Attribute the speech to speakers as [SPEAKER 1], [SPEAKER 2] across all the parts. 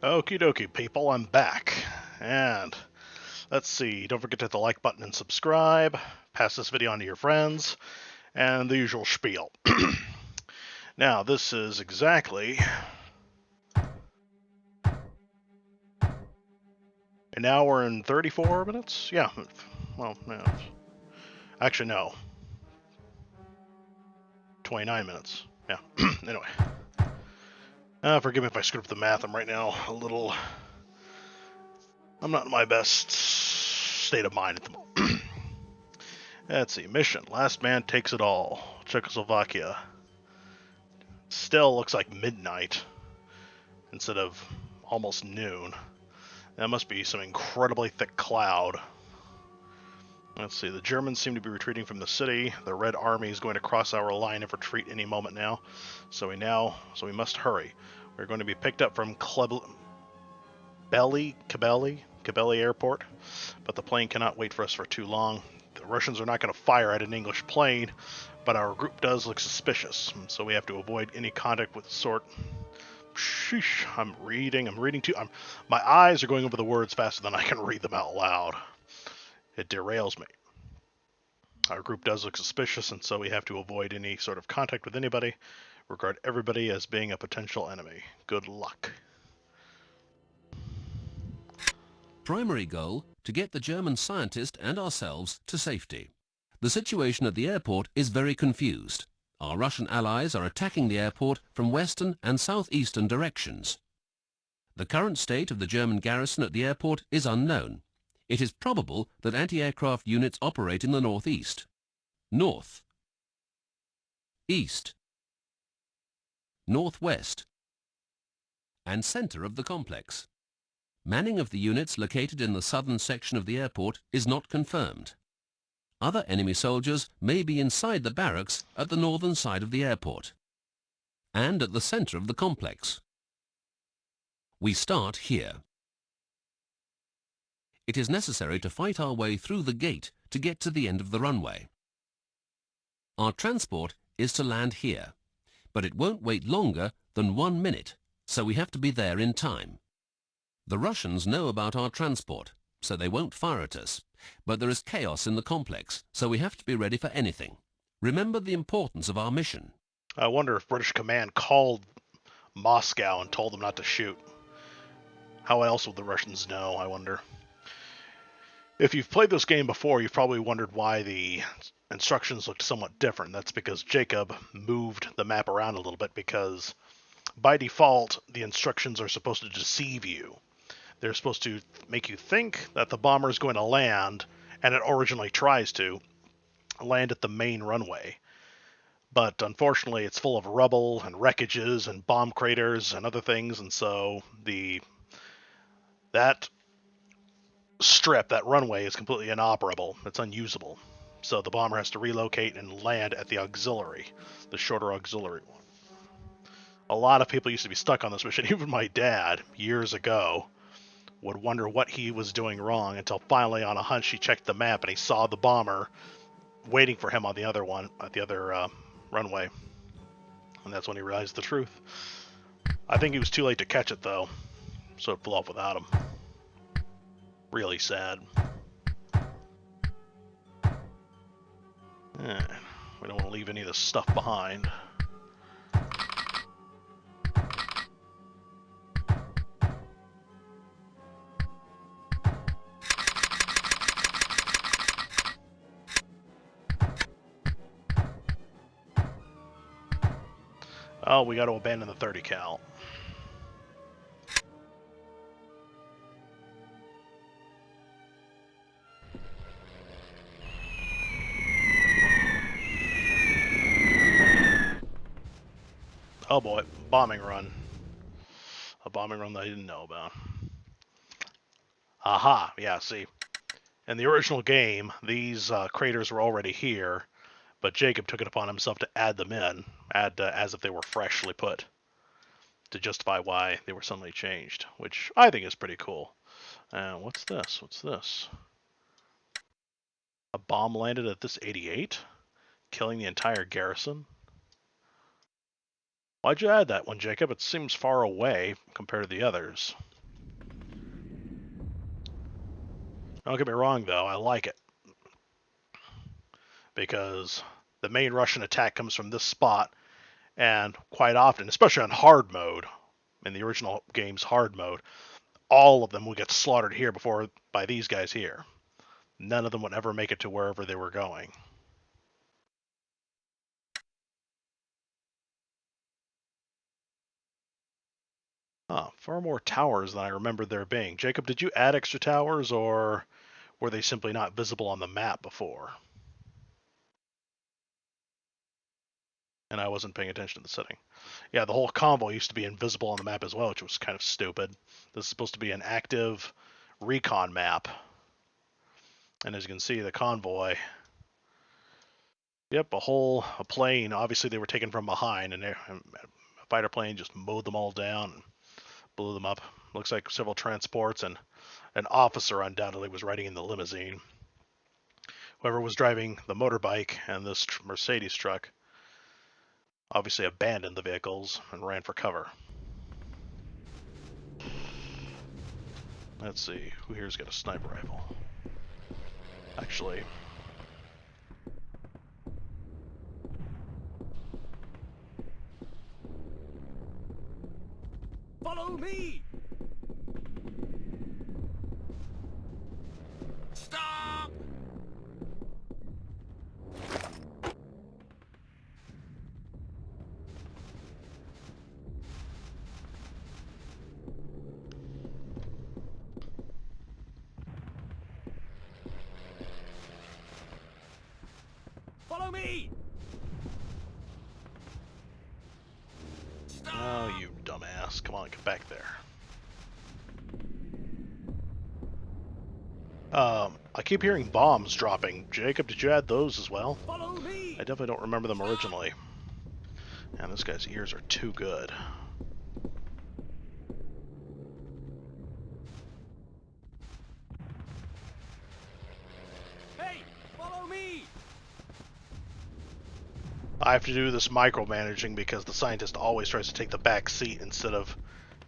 [SPEAKER 1] Okie dokie, people, I'm back. And let's see, don't forget to hit the like button and subscribe, pass this video on to your friends, and the usual spiel. Now, this is exactly an hour and 34 minutes? Yeah, well, no. Actually, no. 29 minutes. Yeah, anyway. Forgive me if I screw up the math, I'm right now I'm not in my best state of mind at the moment. Let's see, mission. Last man takes it all. Czechoslovakia. Still looks like midnight instead of almost noon. That must be some incredibly thick cloud. Let's see, the Germans seem to be retreating from the city. The Red Army is going to cross our line of retreat any moment now. So we must hurry. We're going to be picked up from Kabeli Airport, but the plane cannot wait for us for too long. The Russians are not going to fire at an English plane, but our group does look suspicious, so we have to avoid any contact with the sort. Sheesh, I'm reading too. My eyes are going over the words faster than I can read them out loud. It derails me. Our group does look suspicious, and so we have to avoid any sort of contact with anybody. Regard everybody as being a potential enemy. Good luck.
[SPEAKER 2] Primary goal, to get the German scientist and ourselves to safety. The situation at the airport is very confused. Our Russian allies are attacking the airport from western and southeastern directions. The current state of the German garrison at the airport is unknown. It is probable that anti-aircraft units operate in the northeast, north, east, northwest, and center of the complex. Manning of the units located in the southern section of the airport is not confirmed. Other enemy soldiers may be inside the barracks at the northern side of the airport and at the center of the complex. We start here. It is necessary to fight our way through the gate to get to the end of the runway. Our transport is to land here, but it won't wait longer than 1 minute, so we have to be there in time. The Russians know about our transport, so they won't fire at us, but there is chaos in the complex, so we have to be ready for anything. Remember the importance of our mission.
[SPEAKER 1] I wonder if British command called Moscow and told them not to shoot. How else would the Russians know, I wonder? If you've played this game before, you've probably wondered why the instructions looked somewhat different. That's because Jacob moved the map around a little bit, because by default, the instructions are supposed to deceive you. They're supposed to make you think that the bomber is going to land, and it originally tries to land at the main runway. But unfortunately, it's full of rubble and wreckages and bomb craters and other things, and so that strip, that runway, is completely inoperable. It's unusable. So the bomber has to relocate and land at the auxiliary, the shorter auxiliary one. A lot of people used to be stuck on this mission. Even my dad, years ago, would wonder what he was doing wrong until finally, on a hunch, he checked the map and he saw the bomber waiting for him on the other one, at the other runway. And that's when he realized the truth. I think he was too late to catch it, though, so it flew off without him. Really sad. We don't want to leave any of this stuff behind. Oh, we got to abandon the 30 cal. Oh boy, bombing run. A bombing run that I didn't know about. Aha, yeah, see. In the original game, these craters were already here, but Jacob took it upon himself to add them in, as if they were freshly put, to justify why they were suddenly changed, which I think is pretty cool. What's this? What's this? A bomb landed at this 88, killing the entire garrison? Why'd you add that one, Jacob? It seems far away compared to the others. Don't get me wrong, though, I like it. Because the main Russian attack comes from this spot, and quite often, especially on hard mode, in the original game's hard mode, all of them would get slaughtered here before by these guys here. None of them would ever make it to wherever they were going. Far more towers than I remember there being. Jacob, did you add extra towers, or were they simply not visible on the map before? And I wasn't paying attention to the setting. Yeah, the whole convoy used to be invisible on the map as well, which was kind of stupid. This is supposed to be an active recon map. And as you can see, the convoy, yep, a plane. Obviously, they were taken from behind, and a fighter plane just mowed them all down and blew them up. Looks like several transports, and an officer undoubtedly was riding in the limousine. Whoever was driving the motorbike and this Mercedes truck obviously abandoned the vehicles and ran for cover. Let's see, who here's got a sniper rifle? Actually,
[SPEAKER 2] Follow me! Stop! Follow me! Stop!
[SPEAKER 1] oh, you dumbass. Come on, get back there. I keep hearing bombs dropping. Jacob, did you add those as well?
[SPEAKER 2] Follow me!
[SPEAKER 1] I definitely don't remember them originally. And this guy's ears are too good.
[SPEAKER 2] Hey, follow me!
[SPEAKER 1] I have to do this micromanaging because the scientist always tries to take the back seat instead of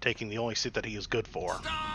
[SPEAKER 1] taking the only seat that he is good for.
[SPEAKER 2] Stop!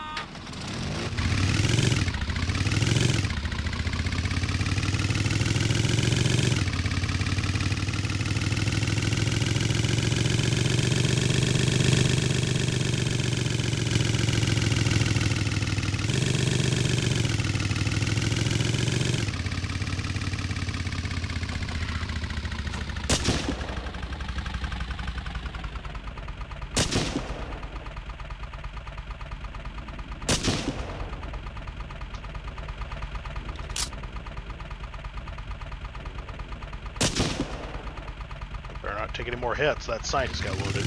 [SPEAKER 1] Better not take any more hits. That scientist got wounded.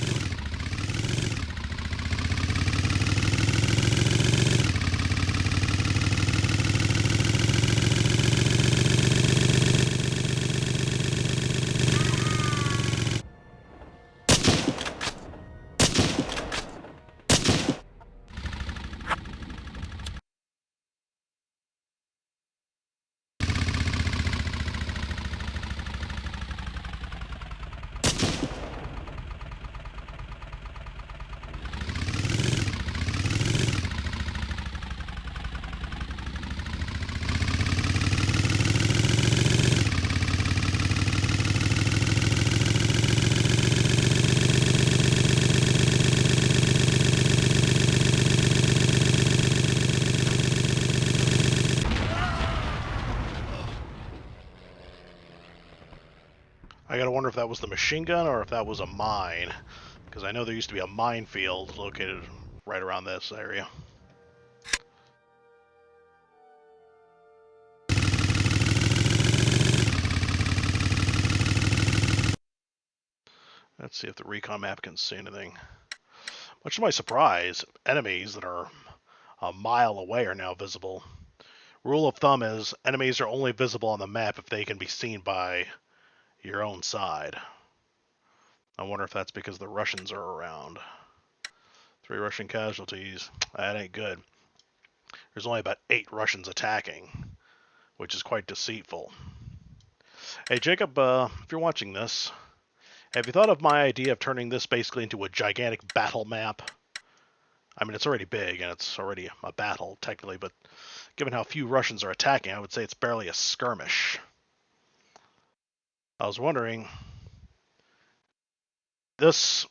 [SPEAKER 1] I gotta wonder if that was the machine gun or if that was a mine. Because I know there used to be a minefield located right around this area. Let's see if the recon map can see anything. Much to my surprise, enemies that are a mile away are now visible. Rule of thumb is enemies are only visible on the map if they can be seen by your own side. I wonder if that's because the Russians are around. 3 Russian casualties. That ain't good. There's only about 8 Russians attacking, which is quite deceitful. Hey, Jacob, if you're watching this, have you thought of my idea of turning this basically into a gigantic battle map? I mean, it's already big and it's already a battle, technically, but given how few Russians are attacking, I would say it's barely a skirmish. I was wondering, this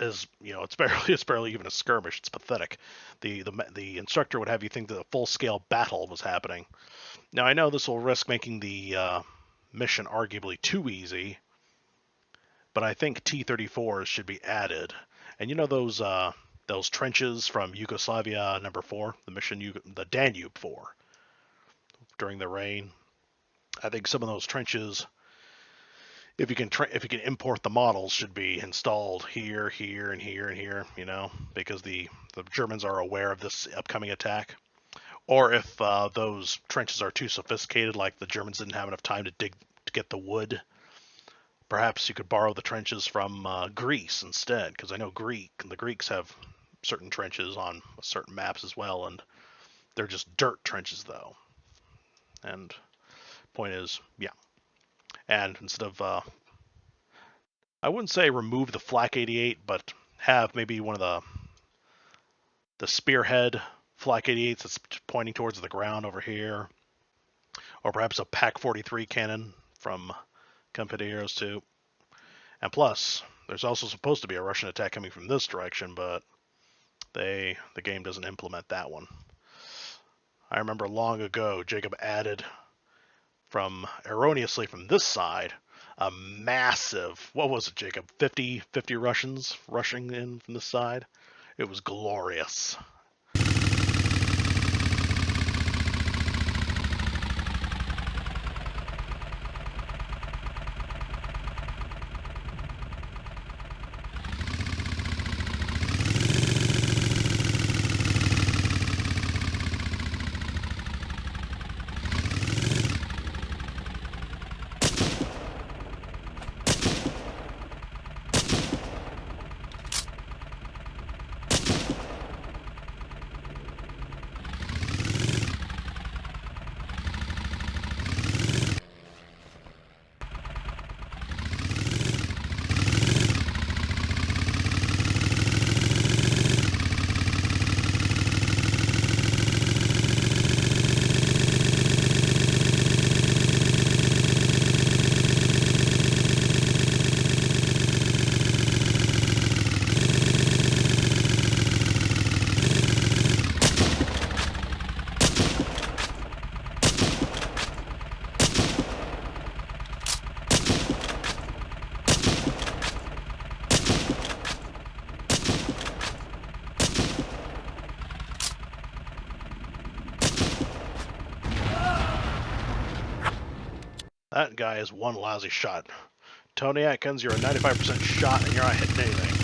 [SPEAKER 1] is, it's barely even a skirmish. It's pathetic. The instructor would have you think that a full-scale battle was happening. Now, I know this will risk making the mission arguably too easy, but I think T-34s should be added. And those trenches from Yugoslavia #4, the Danube 4, during the rain. I think some of those trenches, if you can import the models, should be installed here, here, and here, and here. Because the Germans are aware of this upcoming attack. Or if those trenches are too sophisticated, like the Germans didn't have enough time to dig to get the wood, perhaps you could borrow the trenches from Greece instead, because I know the Greeks have certain trenches on certain maps as well, and they're just dirt trenches though. And point is, yeah. And instead of, I wouldn't say remove the Flak 88, but have maybe one of the spearhead Flak 88s that's pointing towards the ground over here, or perhaps a Pak 43 cannon from Company Heroes 2. And plus, there's also supposed to be a Russian attack coming from this direction, but the game doesn't implement that one. I remember long ago, Jacob added erroneously from this side, a massive, what was it, Jacob? 50 Russians rushing in from this side? It was glorious. That guy is one lousy shot. Tony Atkins, you're a 95% shot and you're not hitting anything.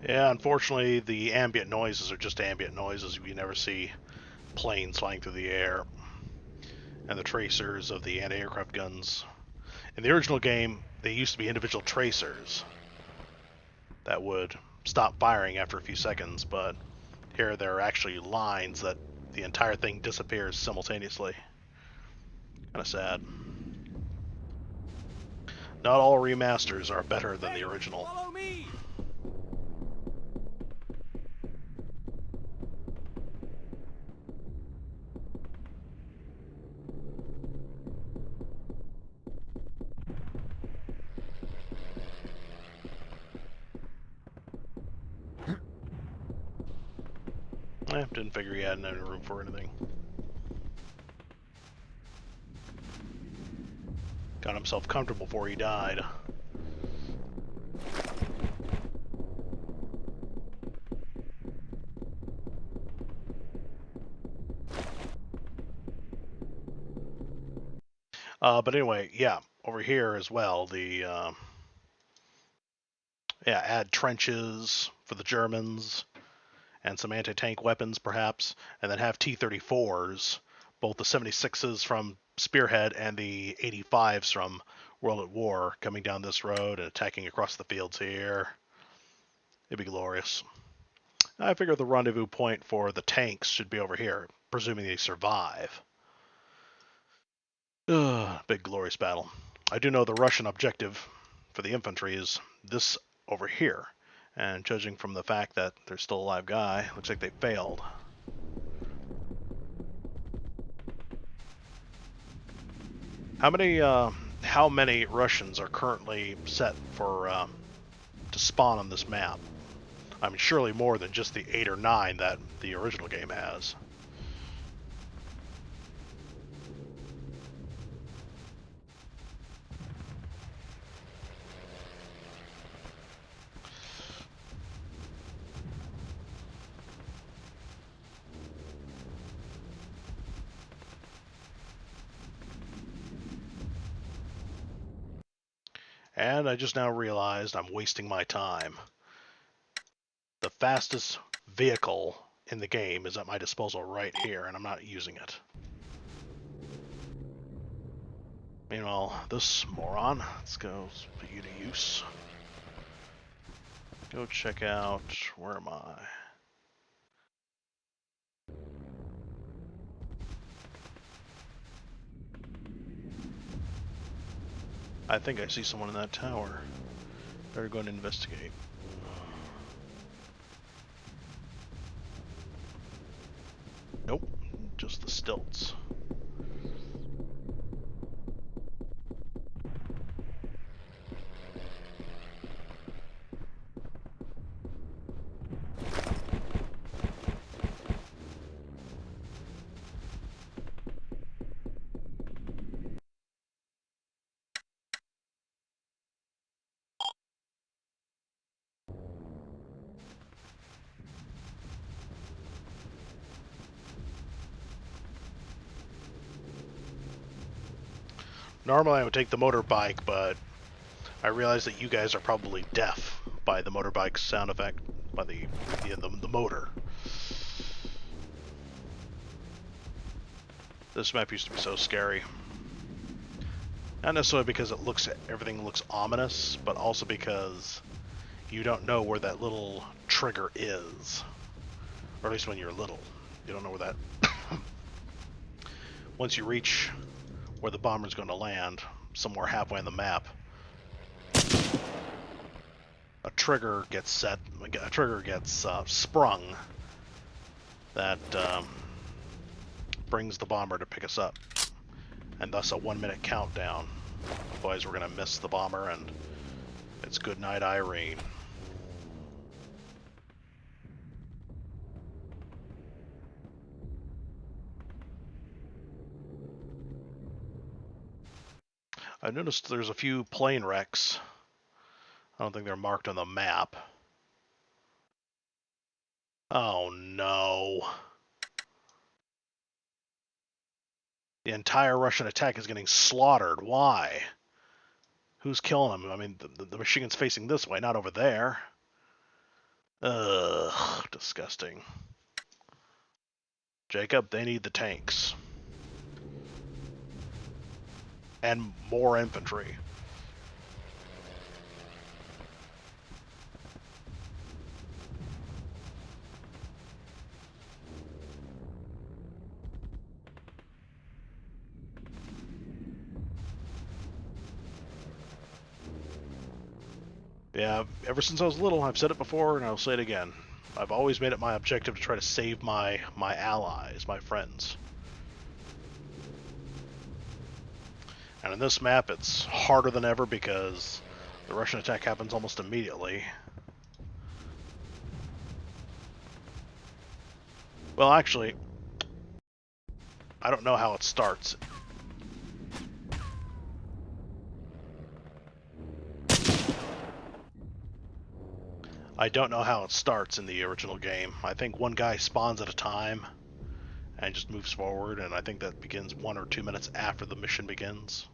[SPEAKER 1] Yeah, unfortunately, the ambient noises are just ambient noises. You never see planes flying through the air. And the tracers of the anti-aircraft guns. In the original game, they used to be individual tracers that would stop firing after a few seconds, but here there are actually lines that the entire thing disappears simultaneously. Kind of sad. Not all remasters are better than the original.
[SPEAKER 3] Follow me!
[SPEAKER 1] Didn't figure he had any room for anything. Got himself comfortable before he died. But anyway, yeah, over here as well, add trenches for the Germans and some anti-tank weapons perhaps, and then have T-34s, both the 76s from Spearhead and the 85s from World at War, coming down this road and attacking across the fields here. It'd be glorious. I figure the rendezvous point for the tanks should be over here, presuming they survive. Big glorious battle. I do know the Russian objective for the infantry is this over here. And judging from the fact that there's still a live guy, looks like they failed. How many Russians are currently set for to spawn on this map? I mean, surely more than just the 8 or 9 that the original game has. And I just now realized I'm wasting my time. The fastest vehicle in the game is at my disposal right here, and I'm not using it. Meanwhile, this moron, let's go put you to use. Go check out, where am I? I think I see someone in that tower. Better go and investigate. Nope, just the stilts. Normally I would take the motorbike, but I realize that you guys are probably deaf by the motorbike sound effect, by the motor. This map used to be so scary. Not necessarily because everything looks ominous, but also because you don't know where that little trigger is. Or at least when you're little. You don't know where that... Once you reach where the bomber's going to land, somewhere halfway on the map, a trigger gets set, a trigger gets sprung that brings the bomber to pick us up, and thus a 1-minute countdown. Otherwise we're going to miss the bomber, and it's good night, Irene. I noticed there's a few plane wrecks. I don't think they're marked on the map. Oh no. The entire Russian attack is getting slaughtered. Why? Who's killing them? I mean, the machine gun's facing this way, not over there. Ugh, disgusting. Jacob, they need the tanks. And more infantry. Yeah, ever since I was little, I've said it before and I'll say it again. I've always made it my objective to try to save my allies, my friends. And in this map, it's harder than ever because the Russian attack happens almost immediately. Well, actually, I don't know how it starts. I don't know how it starts in the original game. I think one guy spawns at a time and just moves forward, and I think that begins 1 or 2 minutes after the mission begins.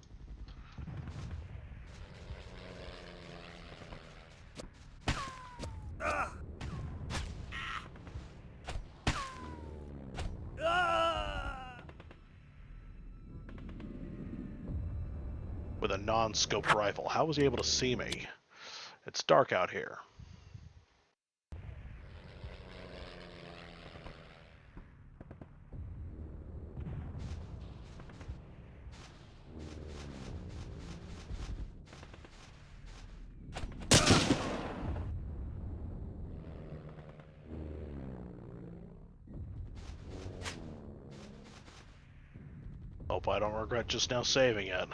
[SPEAKER 1] With a non-scoped rifle. How was he able to see me? It's dark out here. Hope I don't regret just now saving it.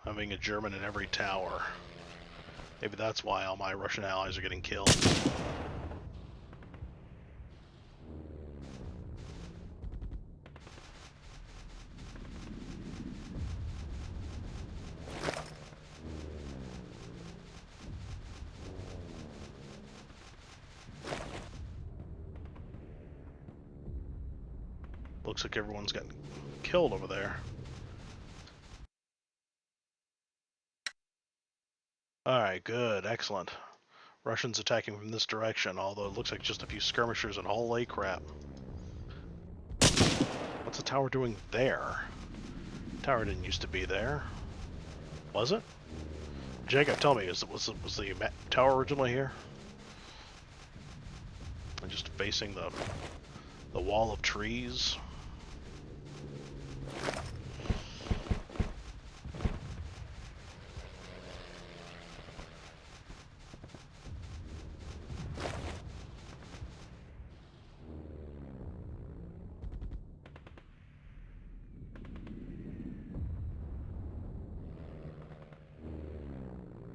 [SPEAKER 1] Having a German in every tower. Maybe that's why all my Russian allies are getting killed. Looks like everyone's getting killed over there. Alright, good, excellent. Russians attacking from this direction, although it looks like just a few skirmishers and holy crap. What's the tower doing there? Tower didn't used to be there. Was it? Jacob, tell me, was the tower originally here? And just facing the wall of trees?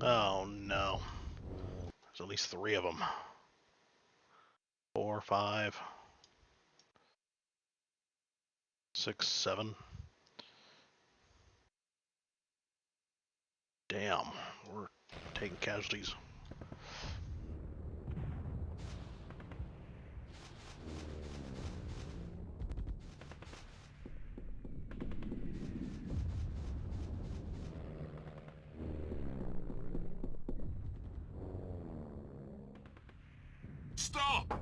[SPEAKER 1] Oh no. There's at least 3 of them. 4, 5, 6, 7. Damn, we're taking casualties.
[SPEAKER 3] Stop!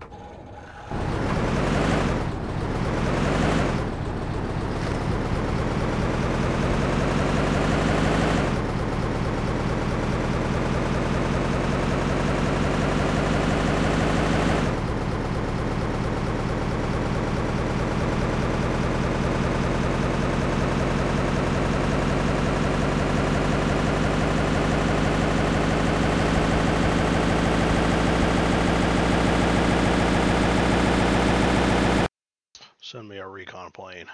[SPEAKER 1] Send me a recon plane.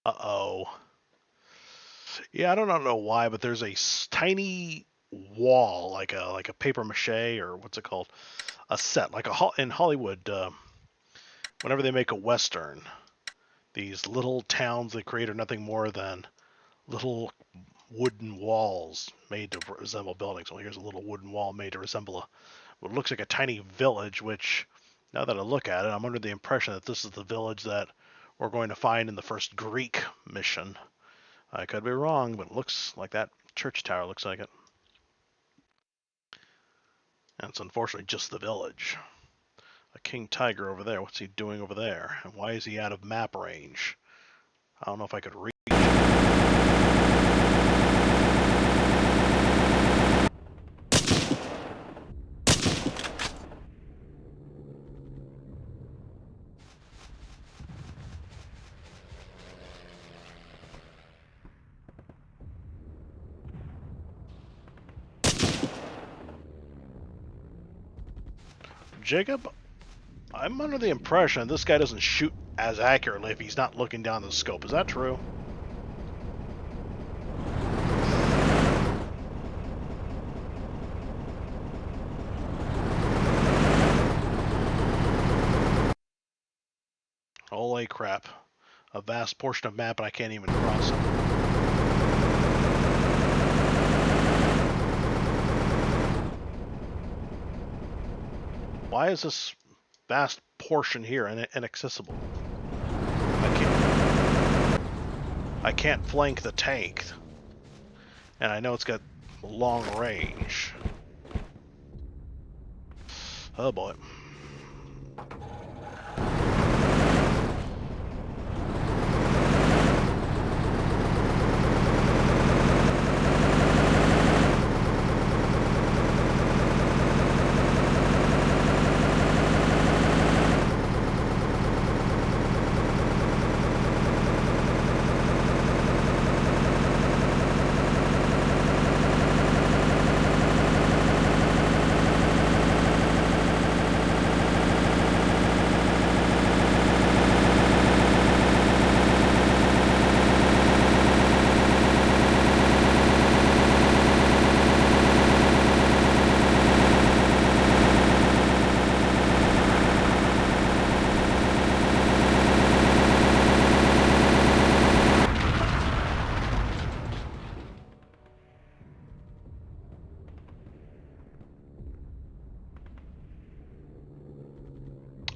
[SPEAKER 1] Uh-oh. Yeah, I don't know why, but there's a tiny wall, like a paper mache, or what's it called? A set, like in Hollywood, whenever they make a Western, these little towns they create are nothing more than little wooden walls made to resemble buildings. Well, here's a little wooden wall made to resemble what looks like a tiny village, which, now that I look at it, I'm under the impression that this is the village that we're going to find in the first Greek mission. I could be wrong, but it looks like that church tower looks like it. And it's unfortunately just the village. A king tiger over there. What's he doing over there? And why is he out of map range? I don't know if I could reach. Jacob, I'm under the impression this guy doesn't shoot as accurately if he's not looking down the scope. Is that true? Holy crap. A vast portion of map and I can't even cross it. Why is this vast portion here inaccessible? I can't flank the tank. And I know it's got long range. Oh boy.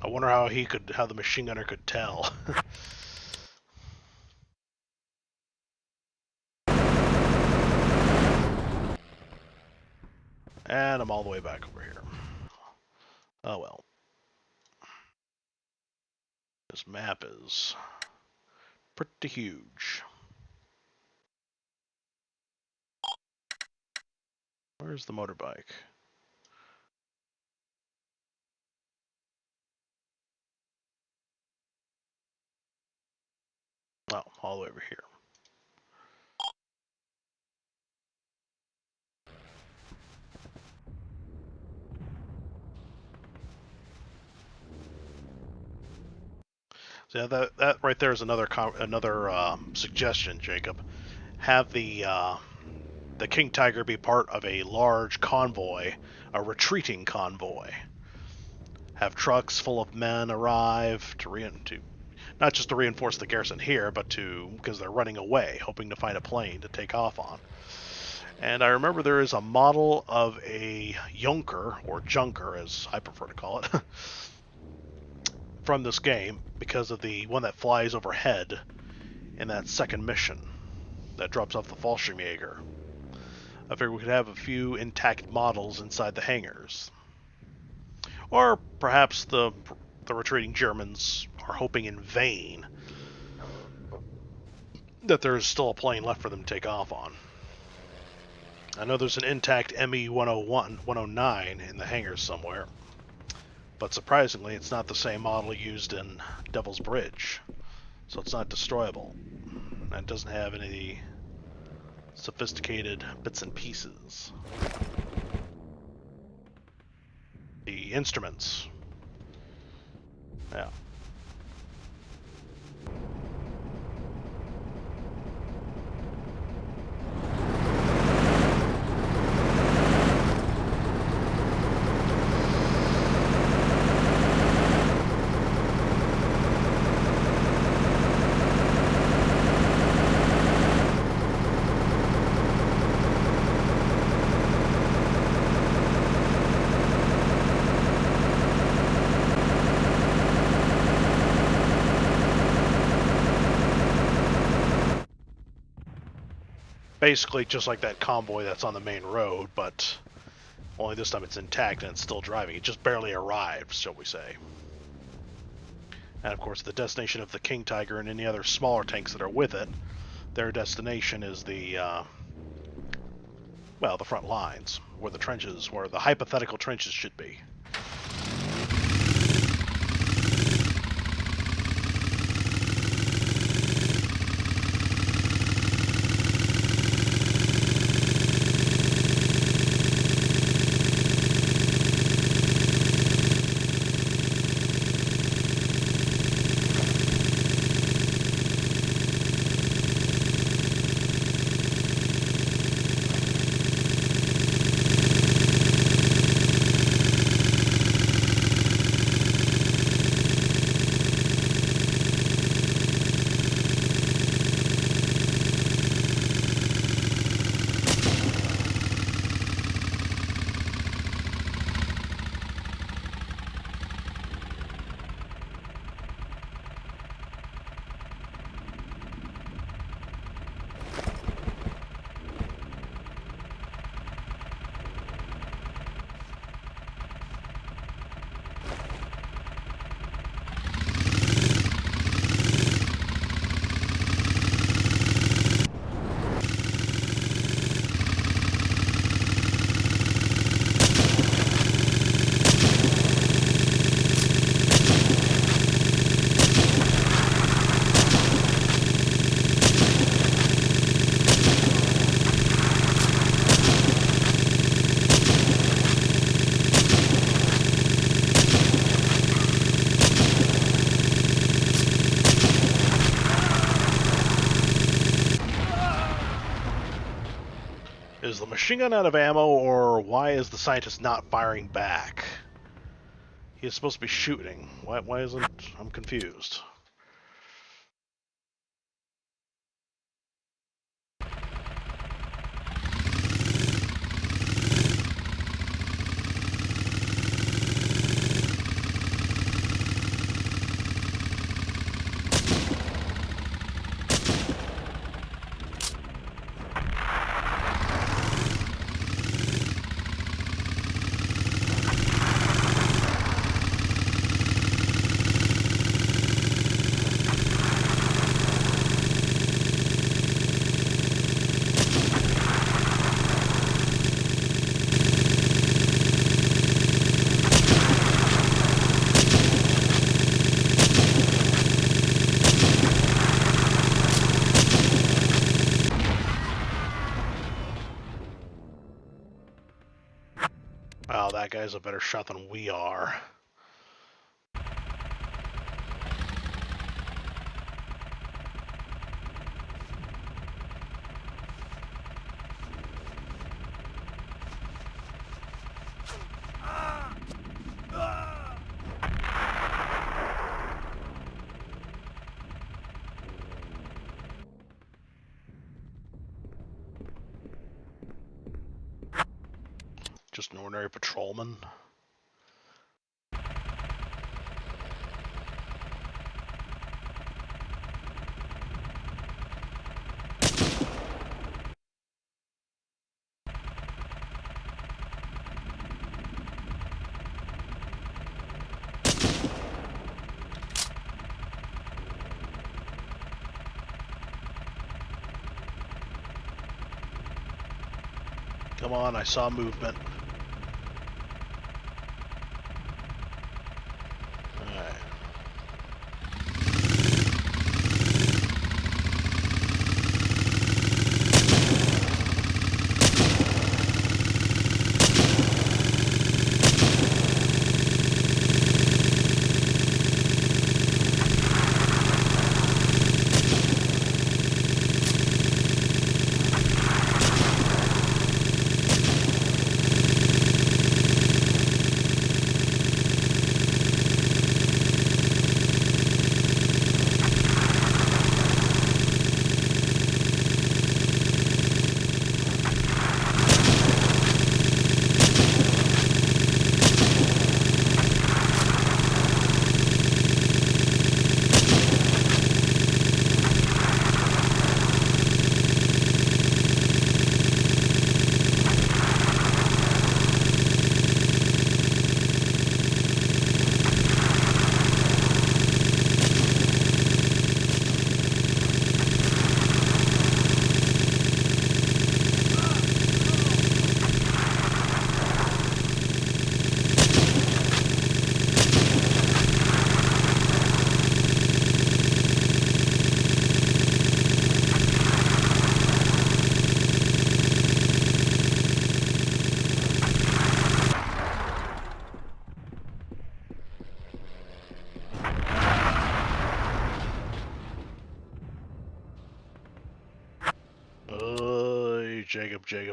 [SPEAKER 1] I wonder how the machine gunner could tell. And I'm all the way back over here. Oh well. This map is pretty huge. Where's the motorbike? Oh, all the way over here. So yeah, that right there is another suggestion, Jacob. Have the King Tiger be part of a large convoy, a retreating convoy. Have trucks full of men arrive to not just to reinforce the garrison here, but because they're running away, hoping to find a plane to take off on. And I remember there is a model of a Junker, or Junker as I prefer to call it, from this game because of the one that flies overhead in that second mission that drops off the Fallschirmjäger. I figured we could have a few intact models inside the hangars. Or perhaps the retreating Germans are hoping in vain that there's still a plane left for them to take off on. I know there's an intact ME-109 in the hangars somewhere, but surprisingly it's not the same model used in Devil's Bridge, so it's not destroyable. And it doesn't have any sophisticated bits and pieces. The instruments. Yeah. Basically just like that convoy that's on the main road, but only this time it's intact and it's still driving. It just barely arrived, shall we say. And of course the destination of the King Tiger and any other smaller tanks that are with it, their destination is the front lines, where the hypothetical trenches should be. machine gun out of ammo, or why is the scientist not firing back? He is supposed to be shooting. Why isn't... I'm confused. Wow, that guy's a better shot than we are. Just an ordinary patrolman. Come on, I saw movement. Alright.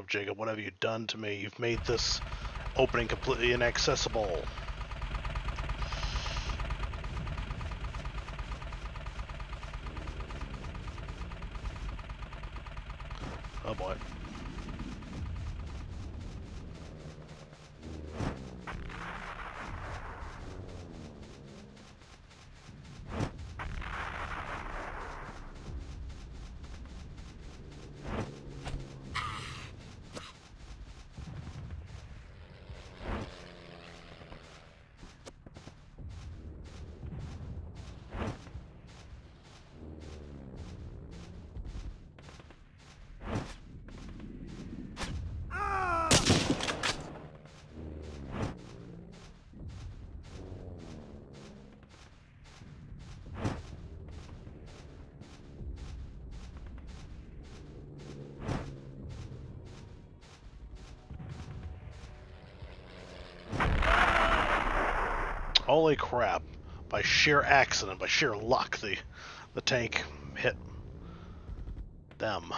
[SPEAKER 1] Jacob, what have you done to me? You've made this opening completely inaccessible. Oh boy. Holy crap. By sheer accident, by sheer luck, the tank hit them.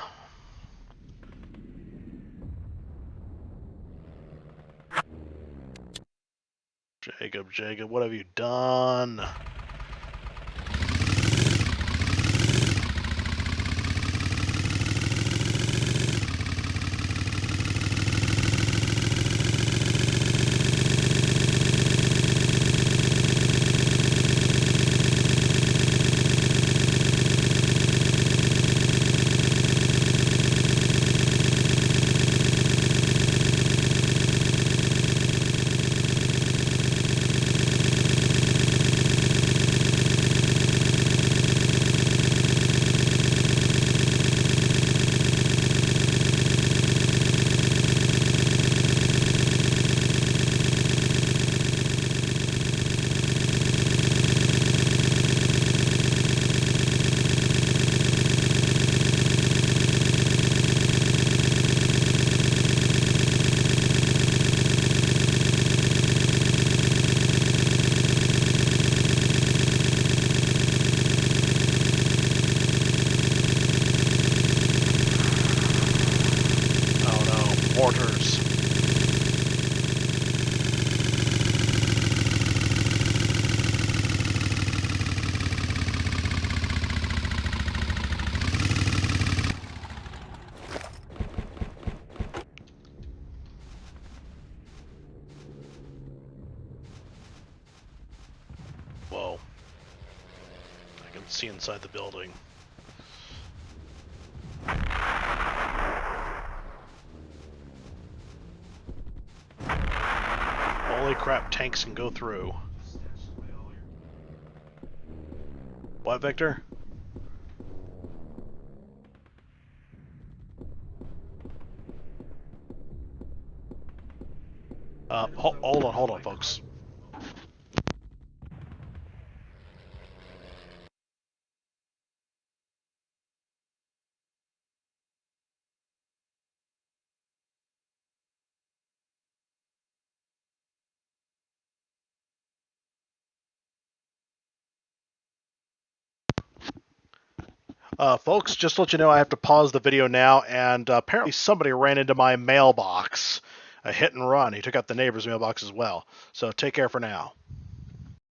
[SPEAKER 1] Jacob, what have you done? Mortars. Whoa. I can see inside the building. Holy crap, tanks can go through. What, Victor? Hold on, folks. Folks, just to let you know, I have to pause the video now, and apparently somebody ran into my mailbox. A hit and run. He took out the neighbor's mailbox as well. So take care for now.